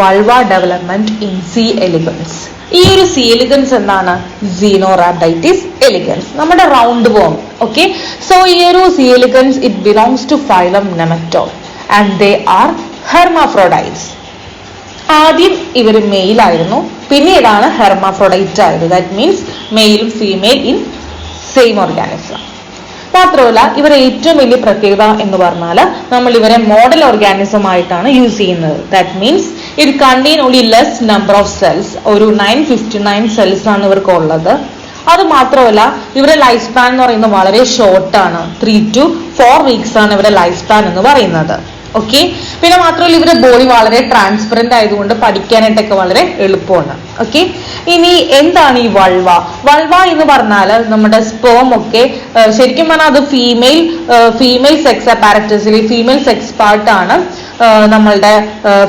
Vulva development in C elegans. ഈ ഒരു C elegans എന്താണ്? സീനോറാബ്ഡൈറ്റിസ് എലിഗൻസ്, നമ്മുടെ റൗണ്ട് വോം. ഓക്കെ, സോ ഈ ഒരു C elegans it belongs to phylum nematode and they are hermaphrodites. ആദ്യം ഇവർ മെയിൽ ആയിരുന്നു, പിന്നീടാണ് ഹെർമാഫ്രോഡൈറ്റ് ആയത്. ദാറ്റ് മീൻസ് മെയിലും ഫീമെയിൽ ഇൻ സെയിം ഓർഗാനിസം. മാത്രമല്ല ഇവരെ ഏറ്റവും വലിയ പ്രത്യേകത എന്ന് പറഞ്ഞാൽ നമ്മൾ ഇവരെ മോഡൽ ഓർഗാനിസം ആയിട്ടാണ് യൂസ് ചെയ്യുന്നത്. That means it contain only less number of cells. ഒരു 959 സെൽസ് ആണ് ഇവർക്ക് ഉള്ളത്. അത് മാത്രമല്ല ഇവരുടെ ലൈഫ് സ്പാൻ എന്ന് പറയുന്നത് വളരെ ഷോർട്ടാണ്. 3 to 4 weeks ആണ് ഇവരുടെ ലൈഫ് സ്പാൻ എന്ന് പറയുന്നത്. ഓക്കെ, പിന്നെ മാത്രമല്ല ഇവരുടെ ബോഡി വളരെ ട്രാൻസ്പെറന്റ് ആയതുകൊണ്ട് പഠിക്കാനായിട്ടൊക്കെ വളരെ എളുപ്പമാണ്. ഓക്കെ, ഇനി എന്താണ് ഈ വൾവ? വൾവ എന്ന് പറഞ്ഞാൽ നമ്മുടെ സ്പേം ഒക്കെ ശരിക്കും പറഞ്ഞാൽ അത് ഫീമെയിൽ സെക്സ് അപ്പാരറ്റസിൽ ഫീമെയിൽ സെക്സ് പാർട്ടാണ്. നമ്മളുടെ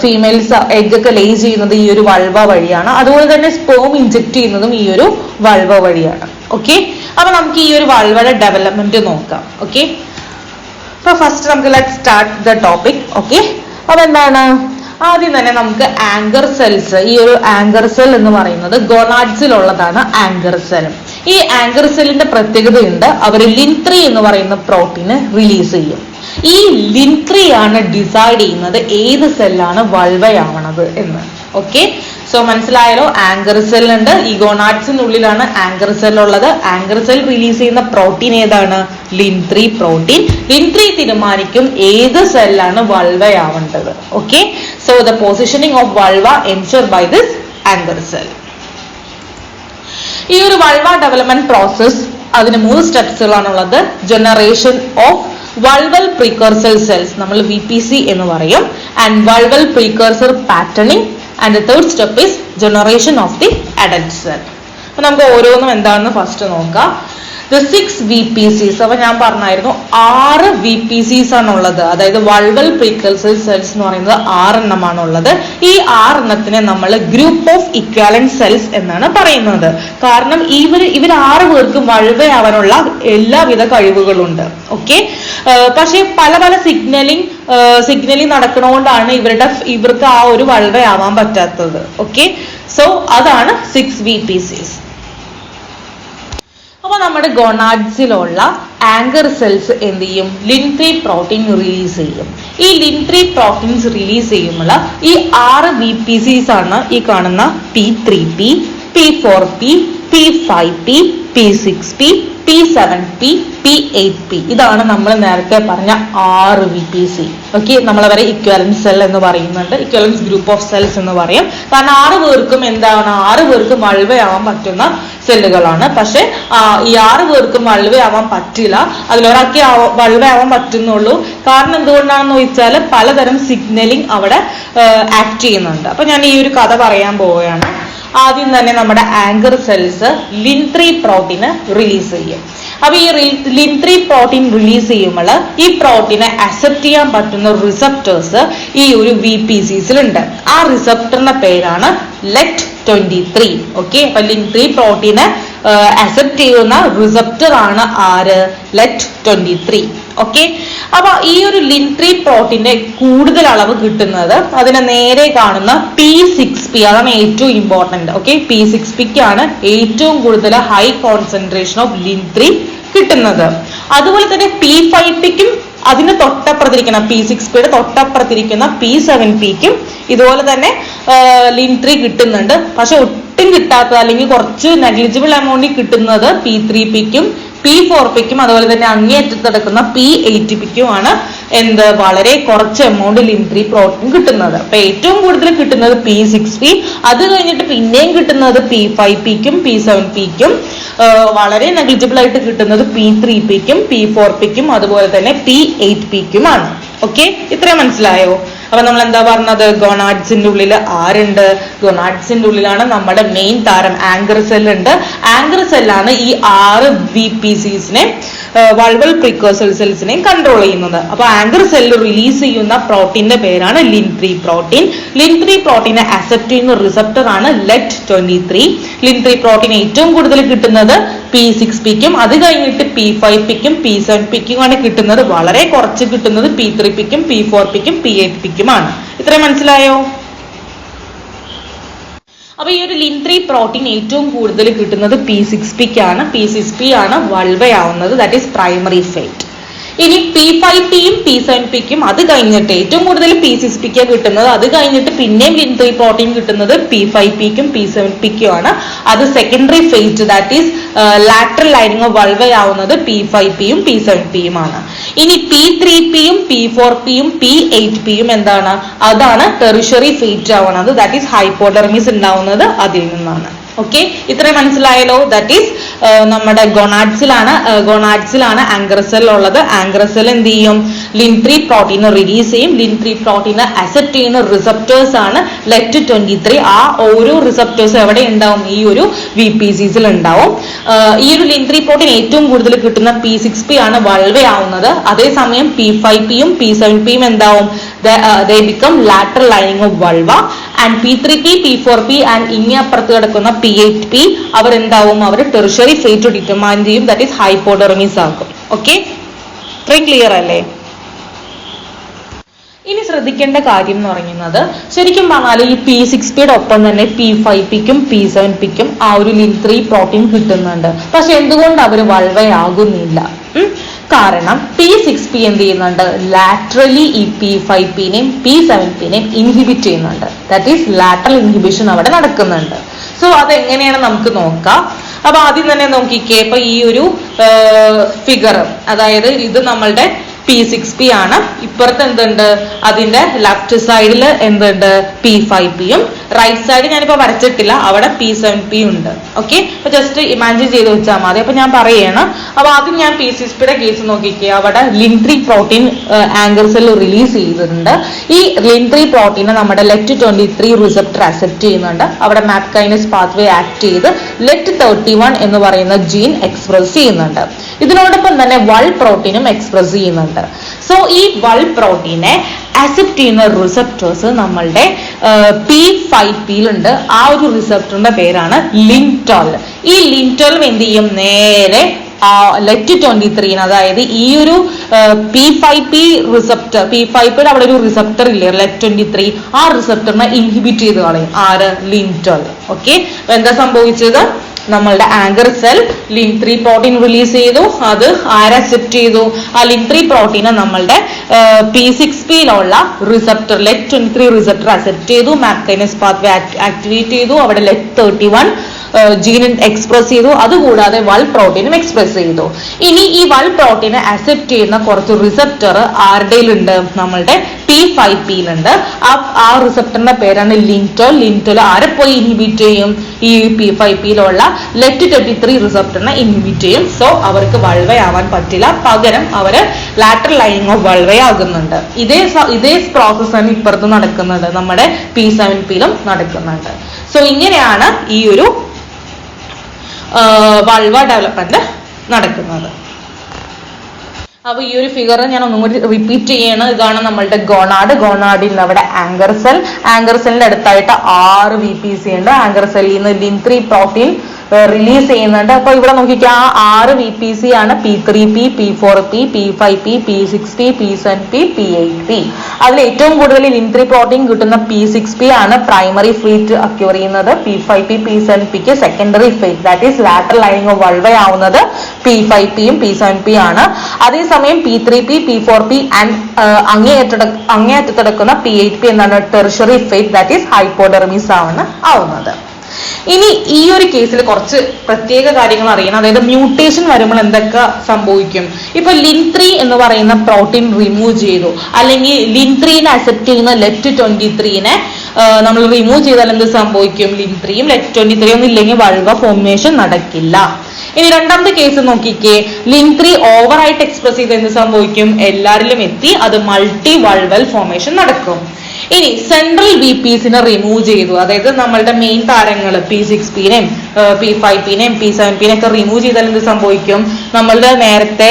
ഫീമെയിൽസ് എഗ് ഒക്കെ ലേ ചെയ്യുന്നത് ഈ ഒരു വൾവ വഴിയാണ്. അതുപോലെ തന്നെ സ്പേം ഇൻജെക്ട് ചെയ്യുന്നതും ഈ ഒരു വൾവ വഴിയാണ്. ഓക്കെ, അപ്പൊ നമുക്ക് ഈ ഒരു വൾവയുടെ ഡെവലപ്മെന്റ് നോക്കാം. ഓക്കെ, അപ്പൊ ഫസ്റ്റ് നമുക്ക് let start the topic. Okay, അപ്പൊ എന്താണ് ആദ്യം തന്നെ നമുക്ക് ആങ്കർ സെൽസ്. ഈ ഒരു ആങ്കർ സെൽ എന്ന് പറയുന്നത് ഗോണാഡ്സിൽ ഉള്ളതാണ് ആങ്കർ സെൽ. ഈ ആങ്കർ സെല്ലിന്റെ പ്രത്യേകതയുണ്ട്, അവർ ലിൻ3 എന്ന് പറയുന്ന പ്രോട്ടീന് റിലീസ് ചെയ്യും. ഈ ലിൻ3 ആണ് ഡിസൈഡ് ചെയ്യുന്നത് ഏത് സെല്ലാണ് വൾവയാവണത് എന്ന്. ഓക്കെ, സോ മനസ്സിലായല്ലോ. ആങ്കർ സെൽ ഉണ്ട്, ഈ ഗോണാഡ്സിന്റെ ഉള്ളിലാണ് ആങ്കർ സെൽ ഉള്ളത്. ആങ്കർ സെൽ റിലീസ് ചെയ്യുന്ന പ്രോട്ടീൻ ഏതാണ്? ലിൻ3 പ്രോട്ടീൻ. ലിൻ3 തീരുമാനിക്കും ഏത് സെല്ലാണ് വൾവയാവേണ്ടത്. Okay, so the positioning of vulva ensure by this anchor cell. ഈ ഒരു വൾവ ഡെവലപ്മെന്റ് പ്രോസസ് അതിന് 3 സ്റ്റെപ്സുകളാണുള്ളത്. Generation of vulval precursor cells, നമ്മൾ VPC എന്ന് പറയും, and vulval precursor patterning, and the third step is generation of the adult cell. അപ്പൊ നമുക്ക് ഓരോന്നും എന്താണെന്ന് ഫസ്റ്റ് നോക്കാം. The 6 VPCs, അപ്പൊ ഞാൻ പറഞ്ഞായിരുന്നു 6 VPCs ആണുള്ളത്. അതായത് വൾവൽ പ്രീകർസർ സെൽസ് എന്ന് പറയുന്നത് 6 എണ്ണമാണ് ഉള്ളത്. ഈ 6 എണ്ണത്തിനെ നമ്മൾ ഗ്രൂപ്പ് ഓഫ് ഇക്വാലന്റ് സെൽസ് എന്നാണ് പറയുന്നത്. കാരണം ഇവർ 6 പേർക്കും വൾവയാവാനുള്ള എല്ലാവിധ കഴിവുകളുണ്ട്. ഓക്കെ, പക്ഷെ പല പല സിഗ്നലിംഗ് നടക്കണോണ്ടാണ് ഇവർക്ക് ആ ഒരു വൾവയാവാൻ പറ്റാത്തത്. ഓക്കെ, സോ അതാണ് 6 VPCs. അപ്പൊ നമ്മുടെ ഗോണാഡ്സിലുള്ള ആങ്കർ സെൽസ് എന്ത് ചെയ്യും? ലിൻ3 പ്രോട്ടീൻ റിലീസ് ചെയ്യും. ഈ ലിൻ3 പ്രോട്ടീൻസ് റിലീസ് ചെയ്യുമ്പോൾ ഈ 6 VPCs ആണ് ഈ കാണുന്ന P3P, P4P, P5P, P6P, P7P, P8P. ഇതാണ് നമ്മൾ നേരത്തെ പറഞ്ഞ 6 VPC. ഓക്കെ, നമ്മളവരെ ഇക്വാലൻസ് സെൽ എന്ന് പറയുന്നുണ്ട്, ഇക്വാലൻസ് ഗ്രൂപ്പ് ഓഫ് സെൽസ് എന്ന് പറയും. കാരണം 6 പേർക്കും എന്താണ്? 6 പേർക്കും വൾവയാവാൻ പറ്റുന്ന സെല്ലുകളാണ്. പക്ഷെ ഈ 6 പേർക്കും വൾവയാവാൻ പറ്റില്ല. അതിലൊരാൾക്ക് വൾവയാവാൻ പറ്റുന്നുള്ളൂ. കാരണം എന്തുകൊണ്ടാണെന്ന് ചോദിച്ചാൽ പലതരം സിഗ്നലിംഗ് അവിടെ ആക്ട് ചെയ്യുന്നുണ്ട്. അപ്പൊ ഞാൻ ഈ ഒരു കഥ പറയാൻ പോവുകയാണ്. ആദ്യം തന്നെ നമ്മുടെ ആങ്കർ സെൽസ് ലിൻ3 പ്രോട്ടീന് റിലീസ് ചെയ്യും. അപ്പൊ ഈ ലിൻ3 പ്രോട്ടീൻ റിലീസ് ചെയ്യുമ്പോൾ ഈ പ്രോട്ടീനെ അക്സെപ്റ്റ് ചെയ്യാൻ പറ്റുന്ന റിസപ്റ്റേഴ്സ് ഈ ഒരു VPCs-ലുണ്ട്. ആ റിസപ്റ്ററിന്റെ പേരാണ് LET23. ഓക്കെ, അപ്പൊ ലിൻ3 പ്രോട്ടീനെ അക്സെപ്റ്റ് ചെയ്യുന്ന റിസപ്റ്റർ ആണ് ആര്? LET23. ഓക്കെ, അപ്പൊ ഈ ഒരു ലിൻ3 പ്രോട്ടീന്റെ കൂടുതൽ അളവ് കിട്ടുന്നത് അതിനെ നേരെ കാണുന്ന P6P, അതാണ് ഏറ്റവും ഇമ്പോർട്ടന്റ്. ഓക്കെ, P6P-ക്കാണ് ഏറ്റവും കൂടുതൽ ഹൈ കോൺസെൻട്രേഷൻ ഓഫ് ലിൻ3 കിട്ടുന്നത്. അതുപോലെ തന്നെ P5P-ക്കും അതിന് തൊട്ടപ്പുറത്തിരിക്കുന്ന P6P-യുടെ തൊട്ടപ്പുറത്തിരിക്കുന്ന P7P-ക്കും ഇതുപോലെ തന്നെ ലിൻ3 കിട്ടുന്നുണ്ട്. പക്ഷെ ഒട്ടും കിട്ടാത്ത അല്ലെങ്കിൽ കുറച്ച് നെഗ്ലിജിബിൾ എമൗണ്ടിൽ കിട്ടുന്നത് P3P-ക്കും P4P-ക്കും അതുപോലെ തന്നെ അങ്ങേയറ്റത്ത് കിടക്കുന്ന P8P-ക്കുമാണ് വളരെ കുറച്ച് എമൗണ്ട് ലിൻ3 പ്രോട്ടീൻ കിട്ടുന്നത്. അപ്പൊ ഏറ്റവും കൂടുതൽ കിട്ടുന്നത് P6P, അത് കഴിഞ്ഞിട്ട് പിന്നെയും കിട്ടുന്നത് P5P-ക്കും P7P-ക്കും, വളരെ നെഗ്ലിജിബിൾ ആയിട്ട് കിട്ടുന്നത് P3P-ക്കും P4P-ക്കും അതുപോലെ തന്നെ P8P-ക്കുമാണ്. ഓക്കെ, ഇത്രയും മനസ്സിലായോ? അപ്പൊ നമ്മൾ എന്താ പറഞ്ഞത്? ഗോണാഡ്സിന്റെ ഉള്ളിൽ ആരുണ്ട്? ഗോണാഡ്സിന്റെ ഉള്ളിലാണ് നമ്മുടെ മെയിൻ താരം ആങ്കർ സെൽ ഉണ്ട്. ആങ്കർ സെല്ലാണ് ഈ 6 VPCs-നെ വൾവൽ പ്രീകർസർ സെൽസിനെ കൺട്രോൾ ചെയ്യുന്നത്. അപ്പൊ ആങ്കർ സെല്ല് റിലീസ് ചെയ്യുന്ന പ്രോട്ടീന്റെ പേരാണ് ലിൻ3 പ്രോട്ടീൻ. ലിൻ3 പ്രോട്ടീനെ അക്സെപ്റ്റ് ചെയ്യുന്ന റിസപ്റ്റർ ആണ് LET23. ലിൻ3 പ്രോട്ടീൻ ഏറ്റവും കൂടുതൽ കിട്ടുന്നത് P6P-ക്കും അത് കഴിഞ്ഞിട്ട് P5P-ക്കും P7P-ക്കും ആണ് കിട്ടുന്നത്. വളരെ കുറച്ച് കിട്ടുന്നത് P3P-ക്കും P4P-ക്കും P8P-ക്കുമാണ്. ഇത്രയും മനസ്സിലായോ? അപ്പൊ ഈ ഒരു ലിൻ3 പ്രോട്ടീൻ ഏറ്റവും കൂടുതൽ കിട്ടുന്നത് P6P-ക്കാണ്. P6P ആണ് വൾവയാവുന്നത്, ദാറ്റ് ഈസ് പ്രൈമറി ഫേറ്റ്. ഇനി P5P-യും P7P-ക്കും അത് കഴിഞ്ഞിട്ട് ഏറ്റവും കൂടുതൽ P6P-ക്കാ കിട്ടുന്നത്, അത് കഴിഞ്ഞിട്ട് പിന്നെയും ലിൻ3 പ്രോട്ടീൻ കിട്ടുന്നത് P5P-ക്കും P7P-ക്കും ആണ്. അത് secondary fate, that is lateral lining of വൾവയാവുന്നത് P5P-യും P7P-യും ആണ്. ഇനി P3P-യും P4P-യും P8P-യും എന്താണ്, അതാണ് ടെറിഷറി ഫേറ്റ് ആവുന്നത്, ദാറ്റ് ഈസ് ഹൈപ്പോഡെർമിസ് ഉണ്ടാവുന്നത് അതിൽ നിന്നാണ്. ഓക്കെ, ഇത്രയും മനസ്സിലായല്ലോ. ദാറ്റ് ഈസ് നമ്മുടെ ഗൊണാഡ്സിലാണ് ആങ്കർ സെൽ ഉള്ളത്. ആങ്കർ സെൽ എന്ത് ചെയ്യും, ലിൻ3 പ്രോട്ടീനെ റിലീസ് ചെയ്യും. ലിൻ3 പ്രോട്ടീനെ അക്സെപ്റ്റ് ചെയ്യുന്ന റിസപ്റ്റേഴ്സ് ആണ് LET23. ആ ഓരോ റിസപ്റ്റേഴ്സ് എവിടെ ഉണ്ടാവും, ഈ ഒരു VPCs ഉണ്ടാവും. ഈ ഒരു ലിൻ3 പ്രോട്ടീൻ ഏറ്റവും കൂടുതൽ കിട്ടുന്ന P6P ആണ് വൾവയാവുന്നത്. അതേസമയം P5P-യും P7P-യും എന്താവും, they become lateral lining of vulva, and P3P, P4P and ഇനി അപ്പുറത്ത് കിടക്കുന്ന P8P അവരെന്താവും, അവർ ടെറിഷറി ഫേറ്റ് ഡിറ്റർമൈൻ ചെയ്യും, ദാറ്റ് ഈസ് ഹൈപ്പോഡെർമിസ് ആക്കും. ഓക്കെ, ഇത്രയും ക്ലിയർ അല്ലേ? ഇനി ശ്രദ്ധിക്കേണ്ട കാര്യം എന്ന് പറയുന്നത്, ശരിക്കും പറഞ്ഞാൽ ഈ P6P-യുടെ ഒപ്പം തന്നെ P5P-ക്കും P7P-ക്കും ആ ഒരു ലിൻ3 പ്രോട്ടീൻ കിട്ടുന്നുണ്ട്. പക്ഷെ എന്തുകൊണ്ട് അവർ വൾവയാകുന്നില്ല? കാരണം P6P എന്ത് ചെയ്യുന്നുണ്ട്, ലാറ്ററലി ഈ P5P-നെയും P7P-നെയും ഇൻഹിബിറ്റ് ചെയ്യുന്നുണ്ട്, ദാറ്റ് ഈസ് ലാറ്ററൽ ഇൻഹിബിഷൻ അവിടെ നടക്കുന്നുണ്ട്. സോ അതെങ്ങനെയാണ് നമുക്ക് നോക്കാം. അപ്പൊ ആദ്യം തന്നെ നോക്കിക്കേ, ഇപ്പൊ ഈ ഒരു ഫിഗർ, അതായത് ഇത് നമ്മളുടെ P6P ആണ്. ഇപ്പുറത്ത് എന്തുണ്ട്, അതിന്റെ ലെഫ്റ്റ് സൈഡിൽ എന്തുണ്ട്, P5P-യും റൈറ്റ് സൈഡ് ഞാനിപ്പോ വരച്ചിട്ടില്ല, അവിടെ P7P ഉണ്ട്. ഓക്കെ, അപ്പൊ ജസ്റ്റ് ഇമാജിൻ ചെയ്ത് വെച്ചാൽ മതി. അപ്പൊ ഞാൻ പറയാണ്, അപ്പൊ ആദ്യം ഞാൻ P6P-യുടെ കേസ് നോക്കിക്കുക. അവിടെ ലിൻ3 പ്രോട്ടീൻ ആങ്കർ സെൽ റിലീസ് ചെയ്തിട്ടുണ്ട്. ഈ ലിൻ3 പ്രോട്ടീനെ നമ്മുടെ LET23 റിസപ്റ്റർ അക്സെപ്റ്റ് ചെയ്യുന്നുണ്ട്. അവിടെ മാപ് കൈനസ് പാത്വേ ആക്ട് ചെയ്ത് LET31 എന്ന് പറയുന്ന ജീൻ എക്സ്പ്രസ് ചെയ്യുന്നുണ്ട്. ഇതിനോടൊപ്പം തന്നെ വൾ പ്രോട്ടീനും എക്സ്പ്രസ് ചെയ്യുന്നുണ്ട്. സോ ഈ വൾ പ്രോട്ടീനെ അക്സെപ്റ്റ് ചെയ്യുന്ന റിസപ്റ്റേഴ്സ് നമ്മളുടെ P5P-യിലുണ്ട്. ആ ഒരു റിസപ്റ്ററിന്റെ പേരാണ് ലിൻ12. ഈ ലിൻ12 എന്ത് ചെയ്യും, നേരെ LET23, അതായത് ഈ ഒരു P5P റിസപ്റ്റർ, P5P-യുടെ അവിടെ ഒരു റിസപ്റ്റർ ഇല്ലേ LET23, ആ റിസപ്റ്ററിനെ ഇൻഹിബിറ്റ് ചെയ്ത് കളയും. ആര്, ലിൻ12. ഓക്കെ, അപ്പൊ എന്താ സംഭവിച്ചത്, നമ്മളുടെ ആങ്കർ സെൽ ലിൻ3 പ്രോട്ടീൻ റിലീസ് ചെയ്തു. അത് ആരെ അക്സെപ്റ്റ് ചെയ്തു, ആ ലിൻ3 പ്രോട്ടീനെ നമ്മളുടെ P6P-യിലുള്ള റിസപ്റ്റർ LET23 റിസപ്റ്റർ അക്സെപ്റ്റ് ചെയ്തു. മാപ് കൈനസ് പാത്വേ ആക്ടിവേറ്റ് ചെയ്തു. അവിടെ LET31 ജീൻ എക്സ്പ്രസ് ചെയ്തു. അതുകൂടാതെ വൾ പ്രോട്ടീനും എക്സ്പ്രസ് ചെയ്തു. ഇനി ഈ വൾ പ്രോട്ടീനെ അക്സെപ്റ്റ് ചെയ്യുന്ന കുറച്ച് റിസപ്റ്റർ ആരുടെയിലുണ്ട്, നമ്മളുടെ P5P-യിലുണ്ട്. ആ റിസപ്റ്ററിന്റെ പേരാണ് ലിൻ12. ലിൻ12 ആരെ പോയി ഇൻഹിബിറ്റ് ചെയ്യും, ഈ P5P-യിലുള്ള LET23 റിസപ്റ്ററിനെ ഇൻഹിബിറ്റ് ചെയ്യും. സോ അവർക്ക് വൾവയാവാൻ പറ്റില്ല, പകരം അവര് ലാറ്ററൽ ലൈനിങ് ഓഫ് വൾവയാകുന്നുണ്ട്. ഇതേ പ്രോസസ് ആണ് ഇപ്പുറത്ത് നടക്കുന്നത്, നമ്മുടെ P7P-യിലും നടക്കുന്നുണ്ട്. സോ ഇങ്ങനെയാണ് ഈ ഒരു വൾവ ഡെവലപ്മെന്റ് നടക്കുന്നത്. അപ്പൊ ഈ ഒരു ഫിഗർ ഞാൻ ഒന്നും കൂടി റിപ്പീറ്റ് ചെയ്യണം. ഇതാണ് നമ്മളുടെ ഗോണാഡിൽ അവിടെ ആങ്കർ സെല്ലിന്റെ അടുത്തായിട്ട് 6 VPC ഉണ്ട്. ആങ്കർ സെല്ലിൽ നിന്ന് ലിൻ3 പ്രോട്ടീൻ റിലീസ് ചെയ്യുന്നുണ്ട്. അപ്പൊ ഇവിടെ നോക്കിക്കാം, ആ 6 VPC ആണ് P3P, P4P, P5P, P6P, P7P, P8P. അതിൽ ഏറ്റവും കൂടുതൽ ലിൻ3 പ്രോട്ടീൻ കിട്ടുന്ന P6P ആണ് പ്രൈമറി ഫേറ്റ് അക്യൂർ ചെയ്യുന്നത്. P5P, P7P-ക്ക് secondary fate, that is lateral lining of വൾവയാവുന്നത് P5P-യും P7P ആണ്. അതേസമയം P3P, P4P ആൻഡ് അങ്ങേയറ്റത്തെടുക്കുന്ന P8P എന്നാണ് tertiary fate, that is hypodermis ആവുന്നത്. ഇനി ഈ ഒരു കേസിൽ കുറച്ച് പ്രത്യേക കാര്യങ്ങൾ അറിയണം. അതായത് മ്യൂട്ടേഷൻ വരുമ്പോൾ എന്തൊക്കെ സംഭവിക്കും. ഇപ്പൊ ലിൻ3 എന്ന് പറയുന്ന പ്രോട്ടീൻ റിമൂവ് ചെയ്തു, അല്ലെങ്കിൽ ലിൻ3നെ അക്സെപ്റ്റ് ചെയ്യുന്ന LET23നെ നമ്മൾ റിമൂവ് ചെയ്താൽ എന്ത് സംഭവിക്കും, ലിൻ3യും LET23 ഒന്നും ഇല്ലെങ്കിൽ വൾവ ഫോർമേഷൻ നടക്കില്ല. ഇനി രണ്ടാമത്തെ കേസ് നോക്കിക്കേ, ലിൻ3 ഓവറായിട്ട് എക്സ്പ്രസ് ചെയ്ത് എന്ത് സംഭവിക്കും, എല്ലാവരിലും എത്തി അത് മൾട്ടി വൾവൽ ഫോർമേഷൻ നടക്കും. ഇനി സെൻട്രൽ VPC-നെ റിമൂവ് ചെയ്തു, അതായത് നമ്മളുടെ മെയിൻ താരങ്ങൾ P6P-നെയും P5P-നെയും P7P-നെ ഒക്കെ റിമൂവ് ചെയ്താൽ എന്ത് സംഭവിക്കും, നമ്മളുടെ നേരത്തെ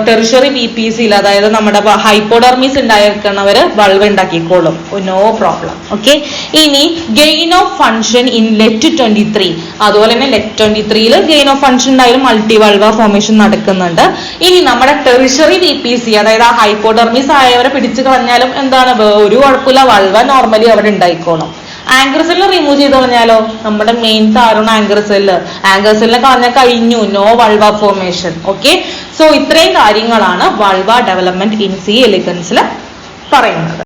ടെറിഷറി VPC-യിൽ, അതായത് നമ്മുടെ ഹൈപ്പോഡെർമിസ് ഉണ്ടായിരിക്കുന്നവര് വൾവ ഉണ്ടാക്കിക്കോളും, നോ പ്രോബ്ലം. ഓക്കെ, ഇനി gain of function in LET23, അതുപോലെ തന്നെ LET23-യിൽ ഗെയിൻ ഓഫ് ഫംഗ്ഷൻ ഉണ്ടായാലും മൾട്ടി വൾവ ഫോർമേഷൻ നടക്കുന്നുണ്ട്. ഇനി നമ്മുടെ ടെറിഷറി VPC, അതായത് ആ ഹൈപ്പോഡെർമിസ് ആയവരെ പിടിച്ചു കളഞ്ഞാലും എന്താണ്, ഒരു കുഴപ്പമില്ല, വൾവ നോർമലി അവിടെ ഉണ്ടായിക്കോളും. ആങ്കർ സെല്ല് റിമൂവ് ചെയ്ത് കളഞ്ഞാലോ നമ്മുടെ മെയിൻ സാധനമാണ് ആങ്കർ സെല്ല്. ആങ്കർ സെല്ലിനെ കളഞ്ഞാൽ കഴിഞ്ഞു, no vulva formation. Okay, so ഇത്രയും കാര്യങ്ങളാണ് വൾവ ഡെവലപ്മെന്റ് ഇൻ സി എലിഗൻസിൽ പറയുന്നത്.